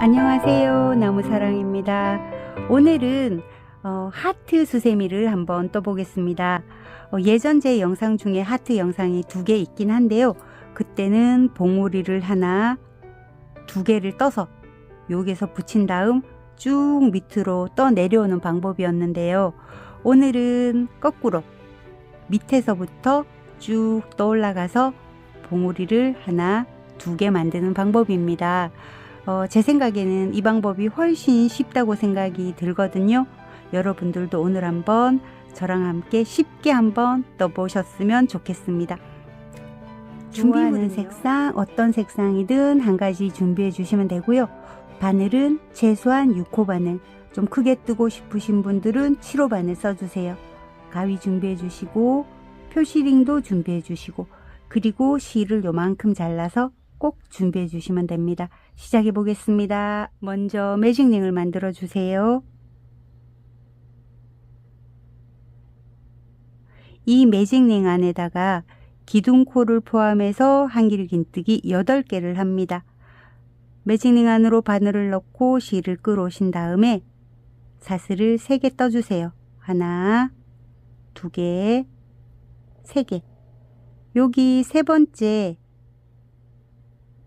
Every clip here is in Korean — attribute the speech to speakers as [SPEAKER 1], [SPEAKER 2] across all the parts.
[SPEAKER 1] 안녕하세요, 나무사랑입니다. 오늘은 하트 수세미를 한번 떠보겠습니다. 예전 제 영상 중에 하트 영상이 2개 있긴 한데요, 그때는 봉오리를 하나 2개를 떠서 여기서 붙인 다음 쭉 밑으로 떠 내려오는 방법이었는데요, 오늘은 거꾸로 밑에서부터 쭉 떠올라가서 봉오리를 하나 2개 만드는 방법입니다. 제 생각에는 이 방법이 훨씬 쉽다고 생각이 들거든요. 여러분들도 오늘 한번 저랑 함께 쉽게 한번 떠보셨으면 좋겠습니다. 준비하는 색상, 어떤 색상이든 한 가지 준비해 주시면 되고요. 바늘은 최소한 6호 바늘, 좀 크게 뜨고 싶으신 분들은 7호 바늘 써주세요. 가위 준비해 주시고 표시링도 준비해 주시고, 그리고 실을 요만큼 잘라서 꼭 준비해 주시면 됩니다. 시작해 보겠습니다. 먼저 매직링을 만들어 주세요. 이 매직링 안에다가 기둥코를 포함해서 한길긴뜨기 8개를 합니다. 매직링 안으로 바늘을 넣고 실을 끌어오신 다음에 사슬을 3개 떠주세요. 하나, 2개, 3개. 여기 세 번째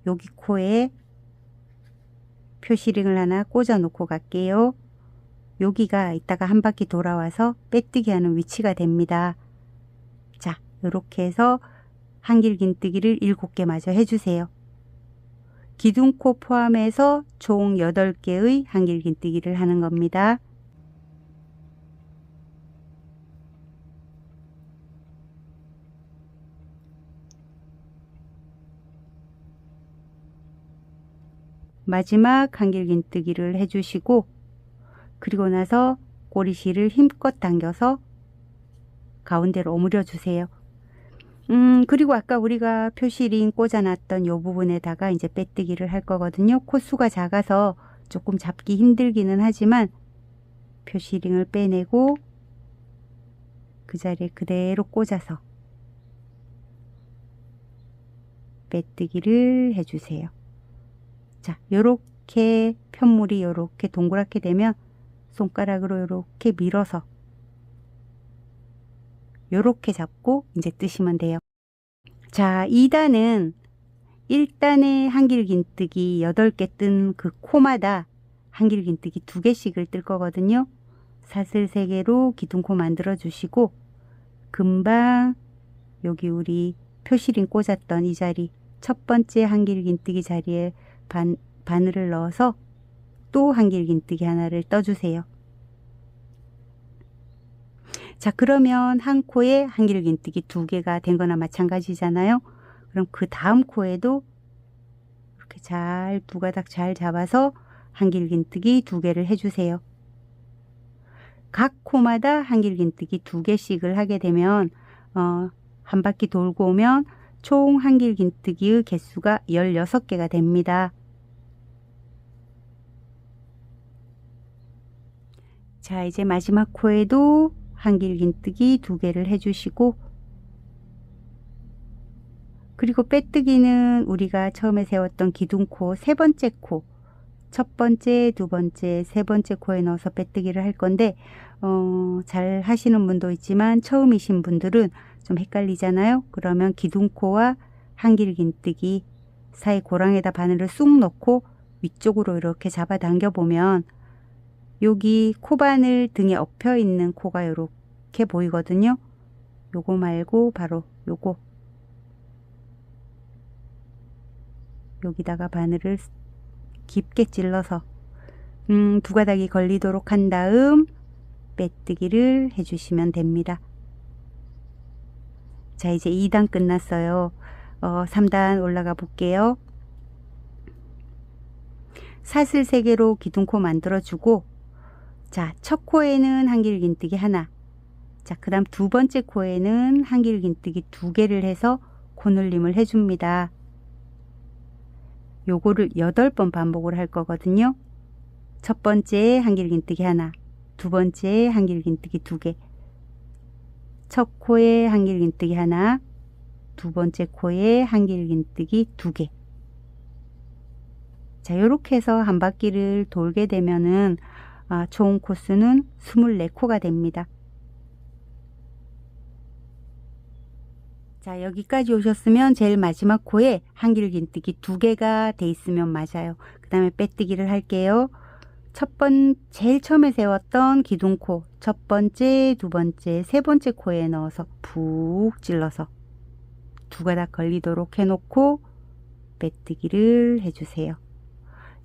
[SPEAKER 1] 여기 코에 표시링을 하나 꽂아 놓고 갈게요. 여기가 이따가 한 바퀴 돌아와서 빼뜨기 하는 위치가 됩니다. 자, 이렇게 해서 한길긴뜨기를 7개 마저 해주세요. 기둥코 포함해서 총 8개의 한길긴뜨기를 하는 겁니다. 마지막 한길긴뜨기를 해주시고, 그리고 나서 꼬리실을 힘껏 당겨서 가운데로 오므려 주세요. 그리고 아까 우리가 표시링 꽂아놨던 이 부분에다가 이제 빼뜨기를 할 거거든요. 코수가 작아서 조금 잡기 힘들기는 하지만 표시링을 빼내고 그 자리에 그대로 꽂아서 빼뜨기를 해주세요. 자, 요렇게 편물이 요렇게 동그랗게 되면 손가락으로 요렇게 밀어서 요렇게 잡고 이제 뜨시면 돼요. 자, 2단은 1단에 한길긴뜨기 8개 뜬 그 코마다 한길긴뜨기 2개씩을 뜰 거거든요. 사슬 3개로 기둥코 만들어 주시고, 금방 여기 우리 표시링 꽂았던 이 자리 첫 번째 한길긴뜨기 자리에 바늘을 넣어서 또 한길긴뜨기 하나를 떠주세요. 자, 그러면 한 코에 한길긴뜨기 2개가 된 거나 마찬가지잖아요. 그럼 그 다음 코에도 이렇게 잘 2가닥 잘 잡아서 한길긴뜨기 2개를 해주세요. 각 코마다 한길긴뜨기 2개씩을 하게 되면 한 바퀴 돌고 오면 총 한길긴뜨기의 개수가 16개가 됩니다. 자, 이제 마지막 코에도 한길긴뜨기 2개를 해주시고, 그리고 빼뜨기는 우리가 처음에 세웠던 기둥코 세 번째 코, 첫 번째, 두 번째, 세 번째 코에 넣어서 빼뜨기를 할 건데, 잘 하시는 분도 있지만 처음이신 분들은 좀 헷갈리잖아요. 그러면 기둥코와 한길긴뜨기 사이 고랑에다 바늘을 쑥 넣고 위쪽으로 이렇게 잡아 당겨 보면 여기 코바늘 등에 엎여 있는 코가 이렇게 보이거든요. 요거 말고 바로 요거, 여기다가 바늘을 깊게 찔러서 2가닥이 걸리도록 한 다음 빼뜨기를 해주시면 됩니다. 자, 이제 2단 끝났어요. 3단 올라가 볼게요. 사슬 3개로 기둥코 만들어 주고, 자, 첫 코에는 한길긴뜨기 하나, 자, 그 다음 두 번째 코에는 한길긴뜨기 2개를 해서 코늘림을 해줍니다. 요거를 8번 반복을 할 거거든요. 첫 번째 한길긴뜨기 하나, 두 번째 한길긴뜨기 2개, 첫 코에 한길긴뜨기 하나, 두 번째 코에 한길긴뜨기 2개, 자, 이렇게 해서 한 바퀴를 돌게 되면은 총 코수는 24코가 됩니다. 자, 여기까지 오셨으면 제일 마지막 코에 한길긴뜨기 2개가 돼 있으면 맞아요. 그 다음에 빼뜨기를 할게요. 제일 처음에 세웠던 기둥코 첫 번째, 두 번째, 세 번째 코에 넣어서 푹 찔러서 2가닥 걸리도록 해놓고 빼뜨기를 해주세요.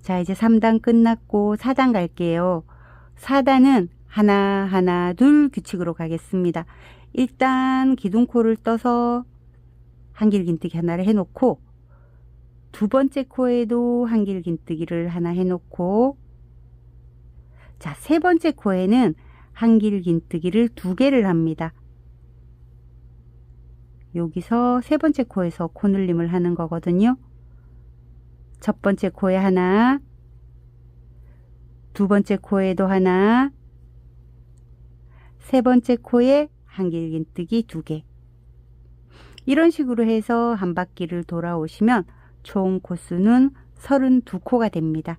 [SPEAKER 1] 자, 이제 3단 끝났고 4단 갈게요. 4단은 하나, 하나, 둘 규칙으로 가겠습니다. 일단 기둥코를 떠서 한길긴뜨기 하나를 해놓고 두 번째 코에도 한길긴뜨기를 하나 해놓고 자, 세 번째 코에는 한길긴뜨기를 2개를 합니다. 여기서 세 번째 코에서 코늘림을 하는 거거든요. 첫 번째 코에 하나, 두 번째 코에도 하나, 세 번째 코에 한길긴뜨기 2개. 이런 식으로 해서 한 바퀴를 돌아오시면 총 코수는 32코가 됩니다.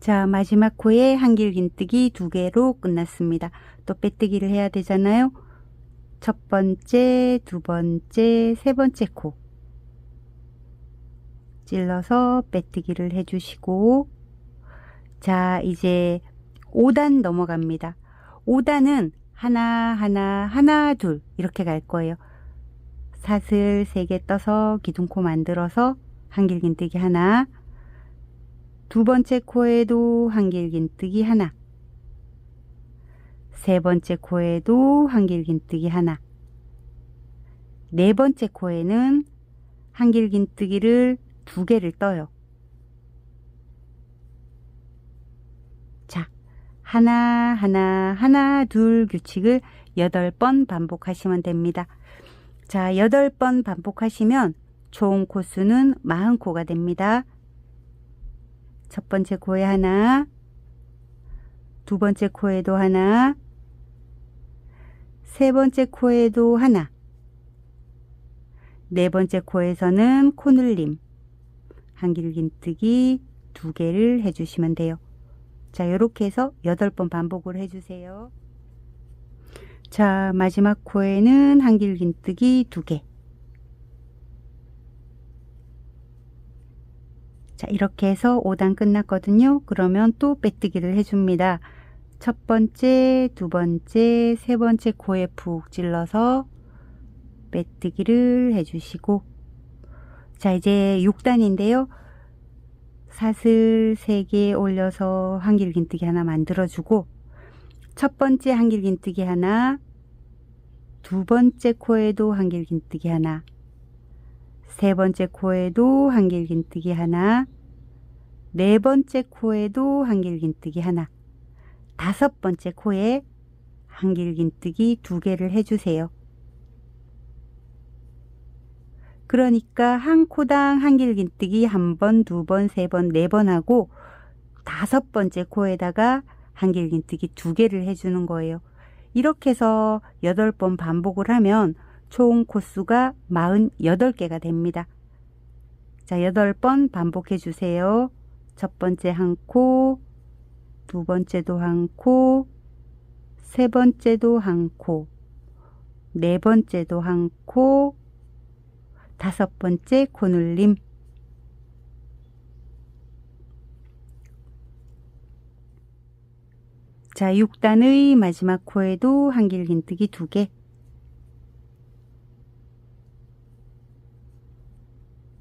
[SPEAKER 1] 자, 마지막 코에 한길긴뜨기 2개로 끝났습니다. 또 빼뜨기를 해야 되잖아요. 첫 번째, 두 번째, 세 번째 코 찔러서 빼뜨기를 해주시고 자, 이제 5단 넘어갑니다. 5단은 하나, 하나, 하나, 둘 이렇게 갈 거예요. 사슬 3개 떠서 기둥코 만들어서 한길긴뜨기 하나, 두 번째 코에도 한길긴뜨기 하나, 세 번째 코에도 한길긴뜨기 하나, 네 번째 코에는 한길긴뜨기를 2개를 떠요. 자, 하나, 하나, 하나, 둘 규칙을 8번 반복하시면 됩니다. 자, 8번 반복하시면 총 코수는 40코가 됩니다. 첫 번째 코에 하나, 두 번째 코에도 하나, 세 번째 코에도 하나, 네 번째 코에서는 코늘림, 한길긴뜨기 2개를 해주시면 돼요. 자, 이렇게 해서 8번 반복을 해주세요. 자, 마지막 코에는 한길긴뜨기 2개. 자, 이렇게 해서 5단 끝났거든요. 그러면 또 빼뜨기를 해줍니다. 첫 번째, 두 번째, 세 번째 코에 푹 찔러서 빼뜨기를 해주시고 자, 이제 6단인데요. 사슬 3개 올려서 한길긴뜨기 하나 만들어주고 첫 번째 한길긴뜨기 하나, 두 번째 코에도 한길긴뜨기 하나, 세 번째 코에도 한길긴뜨기 하나, 네 번째 코에도 한길긴뜨기 하나, 다섯 번째 코에 한길긴뜨기 2개를 해주세요. 그러니까 한 코당 한길긴뜨기 1번, 2번, 3번, 4번 하고 다섯 번째 코에다가 한길긴뜨기 2개를 해주는 거예요. 이렇게 해서 8번 반복을 하면 총 코수가 48개가 됩니다. 자, 8번 반복해 주세요. 첫 번째 한 코, 두 번째도 한 코, 세 번째도 한 코, 네 번째도 한 코, 다섯 번째 코늘림. 자, 6단의 마지막 코에도 한길긴뜨기 2개.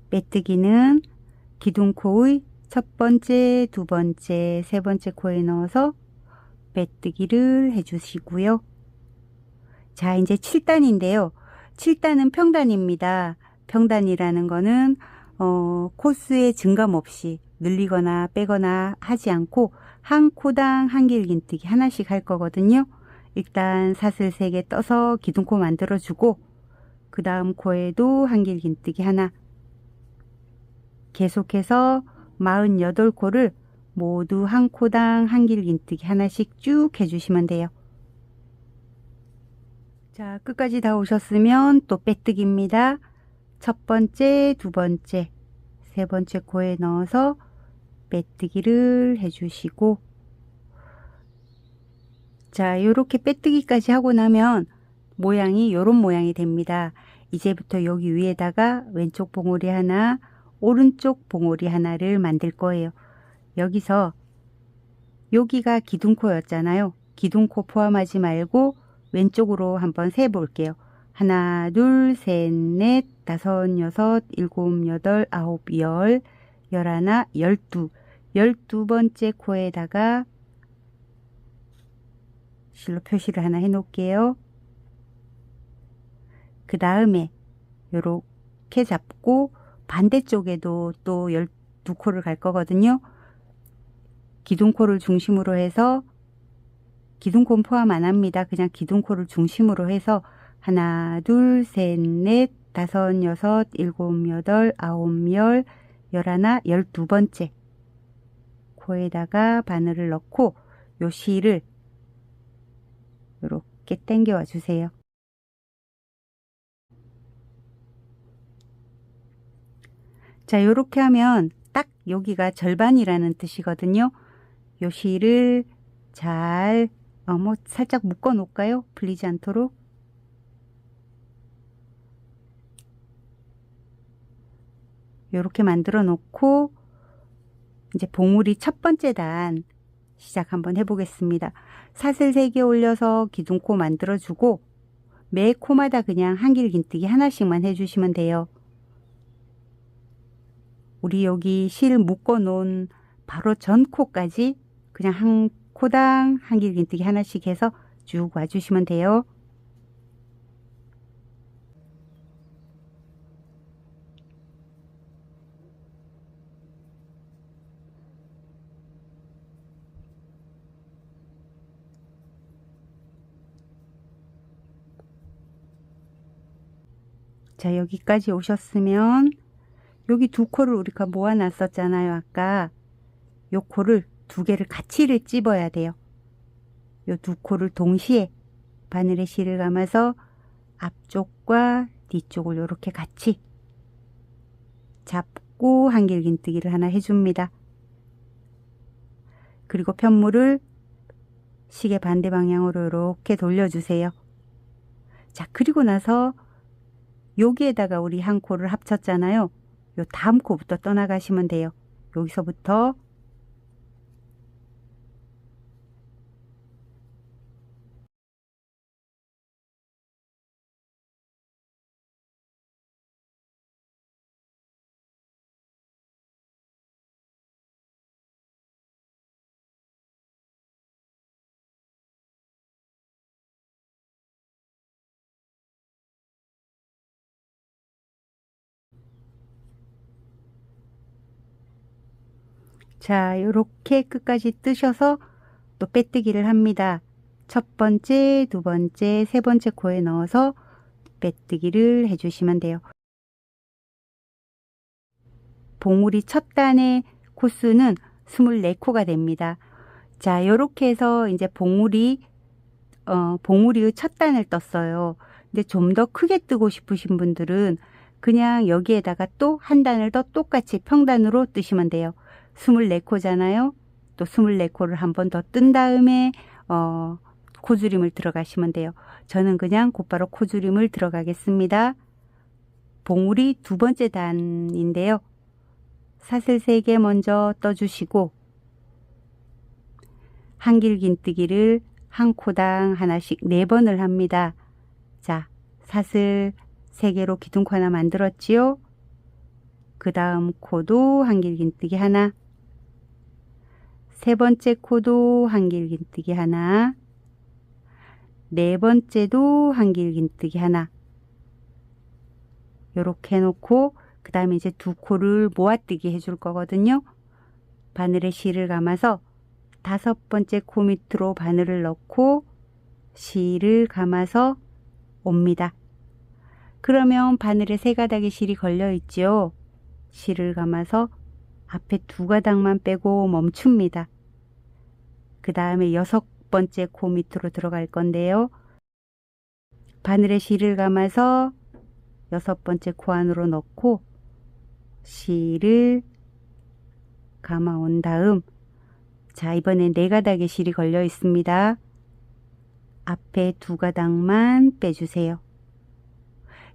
[SPEAKER 1] 빼뜨기는 기둥코의 첫 번째, 두 번째, 세 번째 코에 넣어서 빼뜨기를 해주시고요. 자, 이제 7단인데요. 7단은 평단입니다. 평단이라는 거는 코수의 증감 없이 늘리거나 빼거나 하지 않고 한 코당 한길긴뜨기 하나씩 할 거거든요. 일단 사슬 3개 떠서 기둥코 만들어주고 그 다음 코에도 한길긴뜨기 하나, 계속해서 48코를 모두 한 코당 한길긴뜨기 하나씩 쭉 해주시면 돼요. 자, 끝까지 다 오셨으면 또 빼뜨기입니다. 첫 번째, 두 번째, 세 번째 코에 넣어서 빼뜨기를 해주시고, 자, 요렇게 빼뜨기까지 하고 나면 모양이 요런 모양이 됩니다. 이제부터 여기 위에다가 왼쪽 봉오리 하나, 오른쪽 봉오리 하나를 만들 거예요. 여기서 여기가 기둥코였잖아요. 기둥코 포함하지 말고 왼쪽으로 한번 세 볼게요. 하나, 둘, 셋, 넷, 다섯, 여섯, 일곱, 여덟, 아홉, 열, 열하나, 열두. 12번째 코에다가 실로 표시를 하나 해 놓을게요. 그 다음에 요렇게 잡고 반대쪽에도 또 12코를 갈 거거든요. 기둥코를 중심으로 해서, 기둥코는 포함 안 합니다. 그냥 기둥코를 중심으로 해서 하나, 둘, 셋, 넷, 다섯, 여섯, 일곱, 여덟, 아홉, 열, 열하나, 12번째 코에다가 바늘을 넣고 요 실을 이렇게 당겨와 주세요. 자, 요렇게 하면 딱 여기가 절반이라는 뜻이거든요. 요 실을 잘 살짝 묶어 놓을까요? 풀리지 않도록. 요렇게 만들어 놓고 이제 봉우리 첫 번째 단 시작 한번 해보겠습니다. 사슬 3개 올려서 기둥코 만들어 주고 매 코마다 그냥 한길긴뜨기 하나씩만 해주시면 돼요. 우리 여기 실 묶어 놓은 바로 전 코까지 그냥 한 코당 한길긴뜨기 하나씩 해서 쭉 와주시면 돼요. 자, 여기까지 오셨으면 여기 두 코를 우리가 모아 놨었잖아요. 아까 요 코를 두 개를 같이를 찝어야 돼요. 요 두 코를 동시에 바늘에 실을 감아서 앞쪽과 뒤쪽을 이렇게 같이 잡고 한길긴뜨기를 하나 해줍니다. 그리고 편물을 시계 반대 방향으로 이렇게 돌려주세요. 자, 그리고 나서 여기에다가 우리 한 코를 합쳤잖아요. 요 다음 코부터 떠나가시면 돼요. 여기서부터 자, 요렇게 끝까지 뜨셔서 또 빼뜨기를 합니다. 첫 번째, 두 번째, 세 번째 코에 넣어서 빼뜨기를 해주시면 돼요. 봉우리 첫 단의 코수는 24코가 됩니다. 자, 요렇게 해서 이제 봉우리의 첫 단을 떴어요. 근데 좀 더 크게 뜨고 싶으신 분들은 그냥 여기에다가 또 한 단을 더 똑같이 평단으로 뜨시면 돼요. 24코잖아요. 또 24코를 한 번 더 뜬 다음에 코줄임을 들어가시면 돼요. 저는 그냥 곧바로 코줄임을 들어가겠습니다. 봉우리 두 번째 단인데요. 사슬 3개 먼저 떠주시고 한길긴뜨기를 한 코당 하나씩 4번을 합니다. 자, 사슬 3개로 기둥코 하나 만들었지요. 그 다음 코도 한길긴뜨기 하나, 세 번째 코도 한길긴뜨기 하나, 네 번째도 한길긴뜨기 하나. 요렇게 해놓고 그 다음에 이제 두 코를 모아뜨기 해줄 거거든요. 바늘에 실을 감아서 다섯 번째 코 밑으로 바늘을 넣고 실을 감아서 옵니다. 그러면 바늘에 세 가닥의 실이 걸려 있죠. 실을 감아서 앞에 두 가닥만 빼고 멈춥니다. 그 다음에 여섯 번째 코 밑으로 들어갈 건데요. 바늘에 실을 감아서 여섯 번째 코 안으로 넣고 실을 감아온 다음, 자, 이번엔 네 가닥의 실이 걸려 있습니다. 앞에 두 가닥만 빼주세요.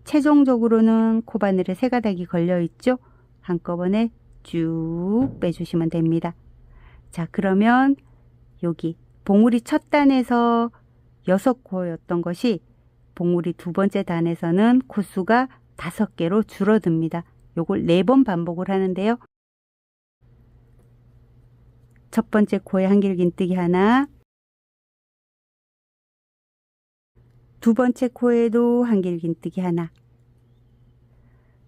[SPEAKER 1] 최종적으로는 코바늘에 세 가닥이 걸려 있죠. 한꺼번에 쭉 빼주시면 됩니다. 자, 그러면 여기 봉우리 첫 단에서 6코였던 것이 봉우리 두 번째 단에서는 코수가 5개로 줄어듭니다. 요걸 4번 반복을 하는데요. 첫 번째 코에 한길긴뜨기 하나, 두 번째 코에도 한길긴뜨기 하나,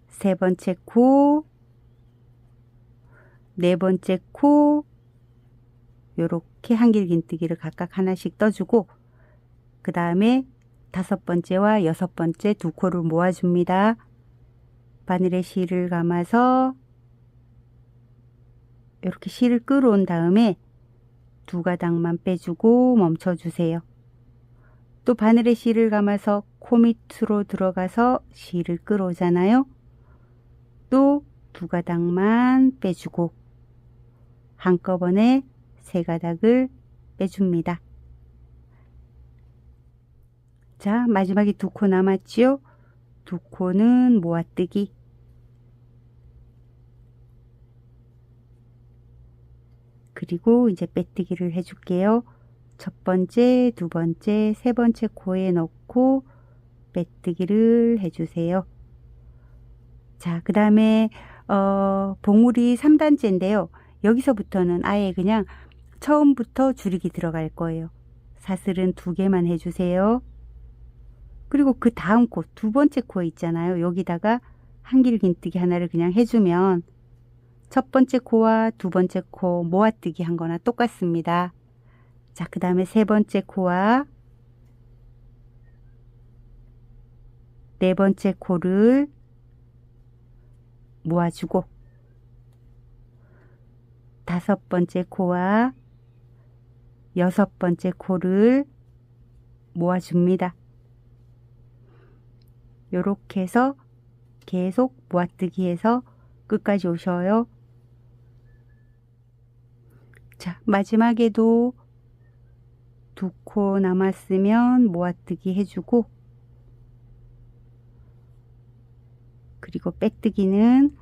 [SPEAKER 1] 세 번째 코, 네 번째 코, 요렇게 한길긴뜨기를 각각 하나씩 떠주고, 그 다음에 다섯 번째와 여섯 번째 두 코를 모아줍니다. 바늘에 실을 감아서 이렇게 실을 끌어온 다음에 두 가닥만 빼주고 멈춰주세요. 또 바늘에 실을 감아서 코 밑으로 들어가서 실을 끌어오잖아요. 또 두 가닥만 빼주고 한꺼번에 세 가닥을 빼줍니다. 자, 마지막에 두 코 남았지요? 두 코는 모아뜨기. 그리고 이제 빼뜨기를 해줄게요. 첫 번째, 두 번째, 세 번째 코에 넣고 빼뜨기를 해주세요. 자, 그 다음에 봉우리 3단째인데요. 여기서부터는 아예 그냥 처음부터 줄이기 들어갈 거예요. 사슬은 2개만 해주세요. 그리고 그 다음 코, 두 번째 코 있잖아요. 여기다가 한길긴뜨기 하나를 그냥 해주면 첫 번째 코와 두 번째 코 모아뜨기 한 거나 똑같습니다. 자, 그 다음에 세 번째 코와 네 번째 코를 모아주고 다섯 번째 코와 여섯 번째 코를 모아줍니다. 요렇게 해서 계속 모아뜨기 해서 끝까지 오셔요. 자, 마지막에도 두 코 남았으면 모아뜨기 해주고, 그리고 빼뜨기는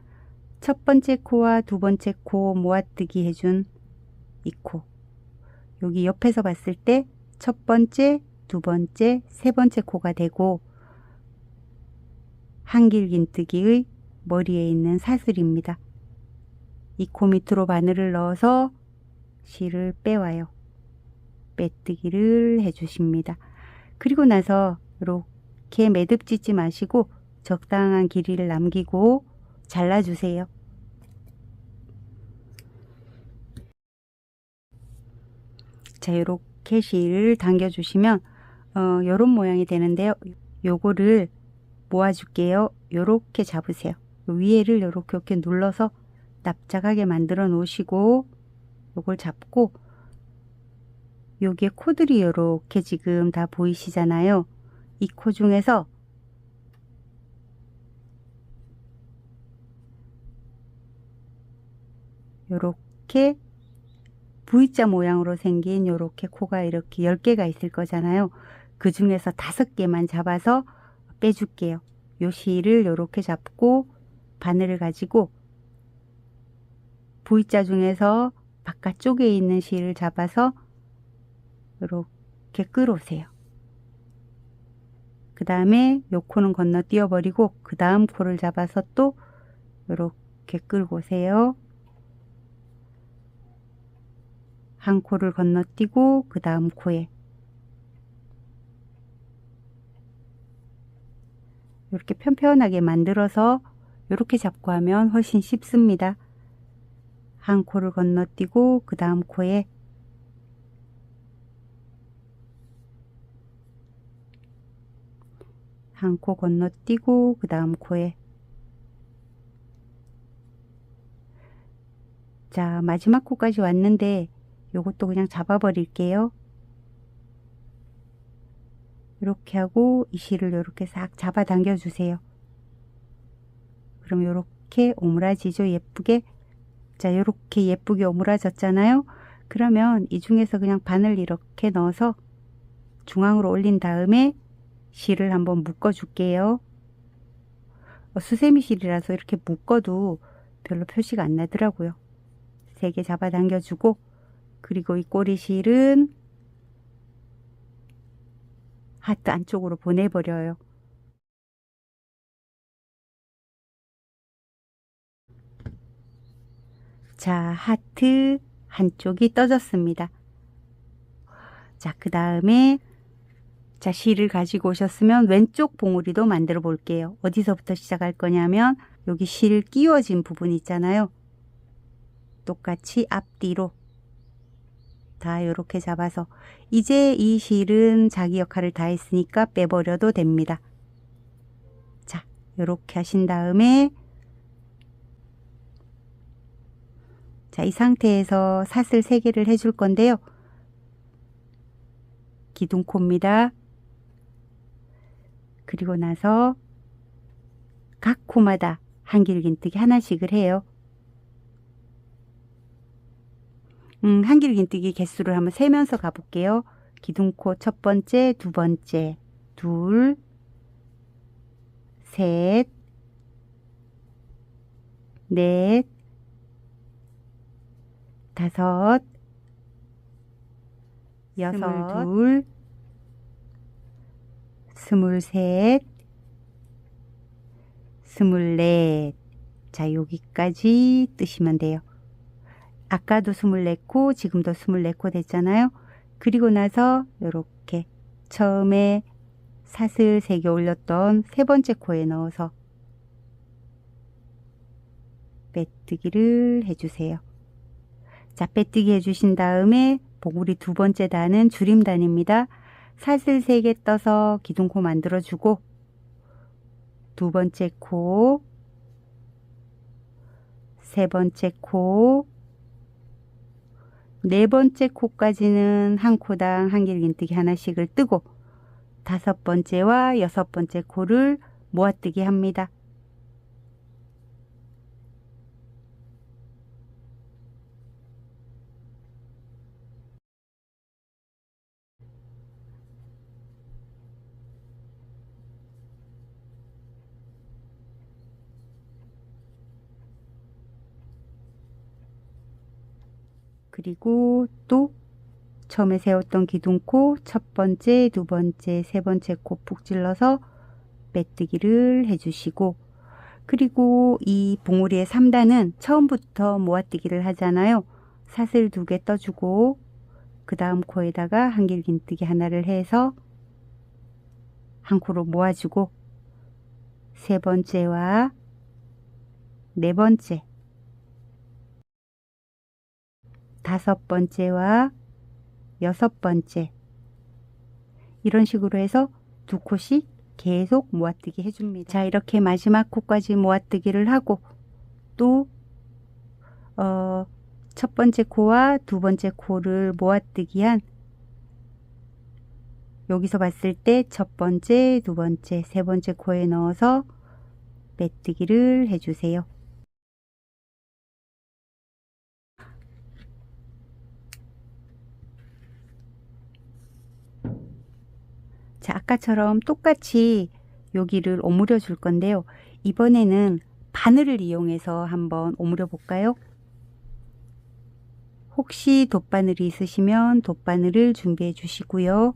[SPEAKER 1] 첫 번째 코와 두 번째 코 모아뜨기 해준 이 코, 여기 옆에서 봤을 때 첫 번째, 두 번째, 세 번째 코가 되고 한길긴뜨기의 머리에 있는 사슬입니다. 이 코 밑으로 바늘을 넣어서 실을 빼와요. 빼뜨기를 해주십니다. 그리고 나서 이렇게 매듭 짓지 마시고 적당한 길이를 남기고 잘라주세요. 자, 이렇게 실을 당겨주시면 요런 모양이 되는데요. 요거를 모아줄게요. 요렇게 잡으세요. 위에를 요렇게 눌러서 납작하게 만들어 놓으시고 요걸 잡고 여기에 코들이 요렇게 지금 다 보이시잖아요. 이 코 중에서 요렇게 V자 모양으로 생긴 요렇게 코가 이렇게 10개가 있을 거잖아요. 그 중에서 5개만 잡아서 빼줄게요. 요 실을 요렇게 잡고 바늘을 가지고 V자 중에서 바깥쪽에 있는 실을 잡아서 이렇게 끌어오세요. 그 다음에 요 코는 건너뛰어 버리고 그 다음 코를 잡아서 또 이렇게 끌고 오세요. 한 코를 건너뛰고 그 다음 코에 이렇게 편편하게 만들어서 이렇게 잡고 하면 훨씬 쉽습니다. 한 코를 건너뛰고 그 다음 코에 한 코 건너뛰고 그 다음 코에 자, 마지막 코까지 왔는데 요것도 그냥 잡아 버릴게요. 이렇게 하고 이 실을 이렇게 싹 잡아 당겨 주세요. 그럼 요렇게 오므라지죠. 예쁘게. 자, 요렇게 예쁘게 오므라졌잖아요. 그러면 이 중에서 그냥 바늘 이렇게 넣어서 중앙으로 올린 다음에 실을 한번 묶어 줄게요. 수세미 실이라서 이렇게 묶어도 별로 표시가 안 나더라고요. 3개 잡아당겨 주고, 그리고 이 꼬리 실은 하트 안쪽으로 보내버려요. 자, 하트 한쪽이 떠졌습니다. 자, 그 다음에 자, 실을 가지고 오셨으면 왼쪽 봉우리도 만들어 볼게요. 어디서부터 시작할 거냐면 여기 실 끼워진 부분 있잖아요. 똑같이 앞뒤로 다 이렇게 잡아서 이제 이 실은 자기 역할을 다 했으니까 빼버려도 됩니다. 자, 이렇게 하신 다음에 자, 이 상태에서 사슬 3개를 해줄 건데요. 기둥코입니다. 그리고 나서 각 코마다 한길긴뜨기 하나씩을 해요. 한길긴뜨기 개수를 한번 세면서 가볼게요. 기둥코 첫 번째, 두 번째, 둘, 셋, 넷, 다섯, 여섯, 둘, 23, 24. 자, 여기까지 뜨시면 돼요. 아까도 24코, 지금도 24코 됐잖아요. 그리고 나서 이렇게 처음에 사슬 3개 올렸던 3번째 코에 넣어서 빼뜨기를 해주세요. 자, 빼뜨기 해주신 다음에 봉우리 2번째 단은 줄임단입니다. 사슬 3개 떠서 기둥코 만들어주고 2번째 코, 3번째 코, 4번째 코까지는 한 코당 한길긴뜨기 하나씩을 뜨고 5번째와 6번째 코를 모아뜨기 합니다. 그리고 또 처음에 세웠던 기둥코 첫 번째, 두 번째, 세 번째 코 푹 찔러서 빼뜨기를 해주시고, 그리고 이 봉우리의 3단은 처음부터 모아뜨기를 하잖아요. 사슬 2개 떠주고 그 다음 코에다가 한길긴뜨기 하나를 해서 한 코로 모아주고 3번째와 4번째, 5번째와 6번째 이런 식으로 해서 2코씩 계속 모아뜨기 해줍니다. 자, 이렇게 마지막 코까지 모아뜨기를 하고 또 첫 번째 코와 두 번째 코를 모아뜨기한 여기서 봤을 때 첫 번째, 두 번째, 세 번째 코에 넣어서 빼뜨기를 해주세요. 자, 아까처럼 똑같이 여기를 오므려 줄 건데요. 이번에는 바늘을 이용해서 한번 오므려 볼까요? 혹시 돗바늘이 있으시면 돗바늘을 준비해 주시고요.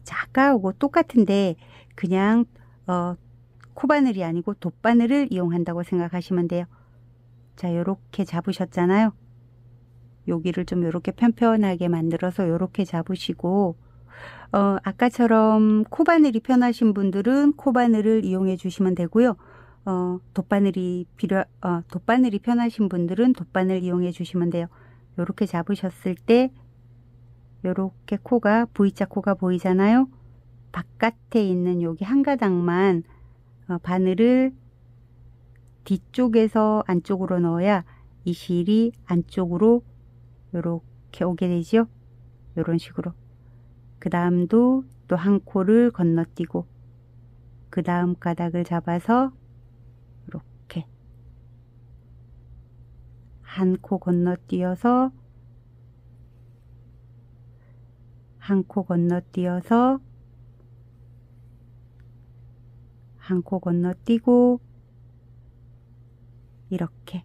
[SPEAKER 1] 자, 아까하고 똑같은데 그냥 코바늘이 아니고 돗바늘을 이용한다고 생각하시면 돼요. 자, 요렇게 잡으셨잖아요. 여기를 좀 요렇게 편편하게 만들어서 요렇게 잡으시고 아까처럼 코바늘이 편하신 분들은 코바늘을 이용해 주시면 되고요. 돗바늘이 편하신 분들은 돗바늘 이용해 주시면 돼요. 요렇게 잡으셨을 때 요렇게 코가 V자 코가 보이잖아요. 바깥에 있는 여기 한 가닥만 바늘을 뒤쪽에서 안쪽으로 넣어야 이 실이 안쪽으로 요렇게 오게 되죠. 요런 식으로. 그 다음도 또 한 코를 건너뛰고 그 다음 가닥을 잡아서 한 코 건너뛰어서 한 코 건너뛰어서 한 코 건너뛰고 이렇게,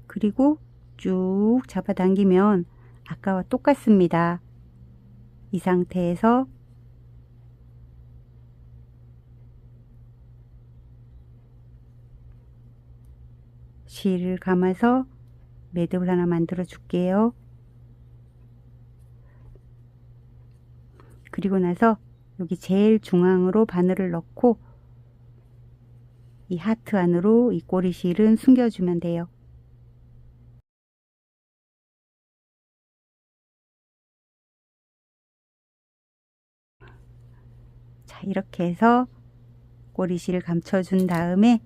[SPEAKER 1] 그리고 쭉 잡아당기면 아까와 똑같습니다. 이 상태에서 실을 감아서 매듭을 하나 만들어 줄게요. 그리고 나서 여기 제일 중앙으로 바늘을 넣고 이 하트 안으로 이 꼬리실은 숨겨주면 돼요. 자, 이렇게 해서 꼬리실을 감춰준 다음에,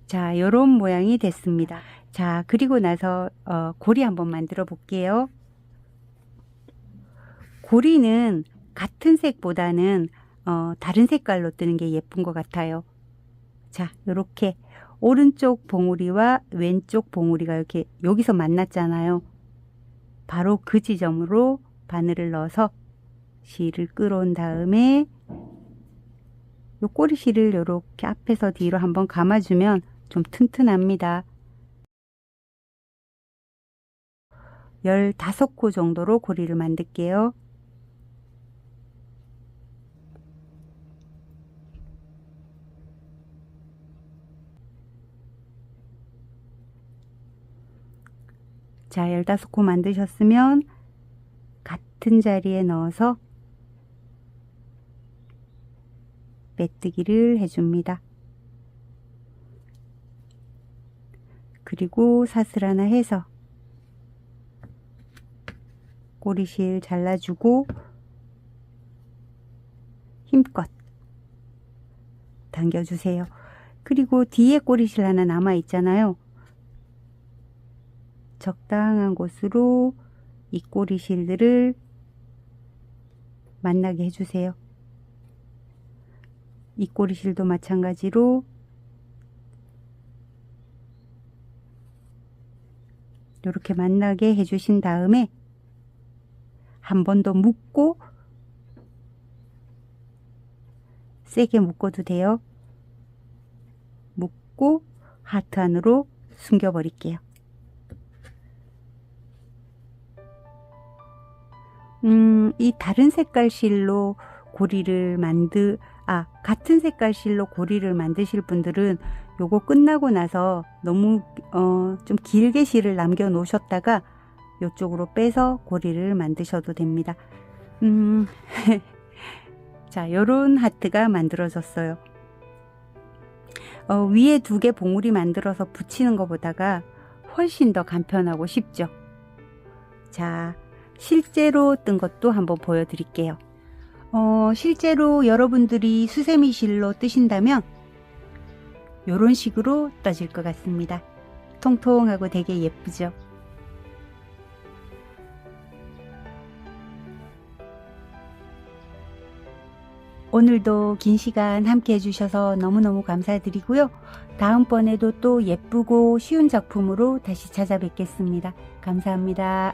[SPEAKER 1] 자, 요런 모양이 됐습니다. 자, 그리고 나서 고리 한번 만들어 볼게요. 고리는 같은 색보다는 다른 색깔로 뜨는 게 예쁜 것 같아요. 자, 요렇게 오른쪽 봉우리와 왼쪽 봉우리가 이렇게 여기서 만났잖아요. 바로 그 지점으로 바늘을 넣어서 실을 끌어온 다음에 요 꼬리실을 요렇게 앞에서 뒤로 한번 감아주면 좀 튼튼합니다. 15코 정도로 고리를 만들게요. 자, 15코 만드셨으면 같은 자리에 넣어서 메뜨기를 해줍니다. 그리고 사슬 하나 해서 꼬리실 잘라주고 힘껏 당겨주세요. 그리고 뒤에 꼬리실 하나 남아 있잖아요. 적당한 곳으로 이 꼬리실들을 만나게 해주세요. 이 꼬리실도 마찬가지로 이렇게 만나게 해주신 다음에 한 번 더 묶고, 세게 묶어도 돼요. 묶고 하트 안으로 숨겨 버릴게요. 이 다른 색깔 실로 고리를 같은 색깔 실로 고리를 만드실 분들은 요거 끝나고 나서 너무 좀 길게 실을 남겨 놓으셨다가 요쪽으로 빼서 고리를 만드셔도 됩니다. 자, 요런 하트가 만들어졌어요. 위에 2개 봉우리 만들어서 붙이는 것보다가 훨씬 더 간편하고 쉽죠. 자, 실제로 뜬 것도 한번 보여드릴게요. 실제로 여러분들이 수세미 실로 뜨신다면 요런 식으로 떠질 것 같습니다. 통통하고 되게 예쁘죠. 오늘도 긴 시간 함께 해주셔서 너무너무 감사드리고요. 다음번에도 또 예쁘고 쉬운 작품으로 다시 찾아뵙겠습니다. 감사합니다.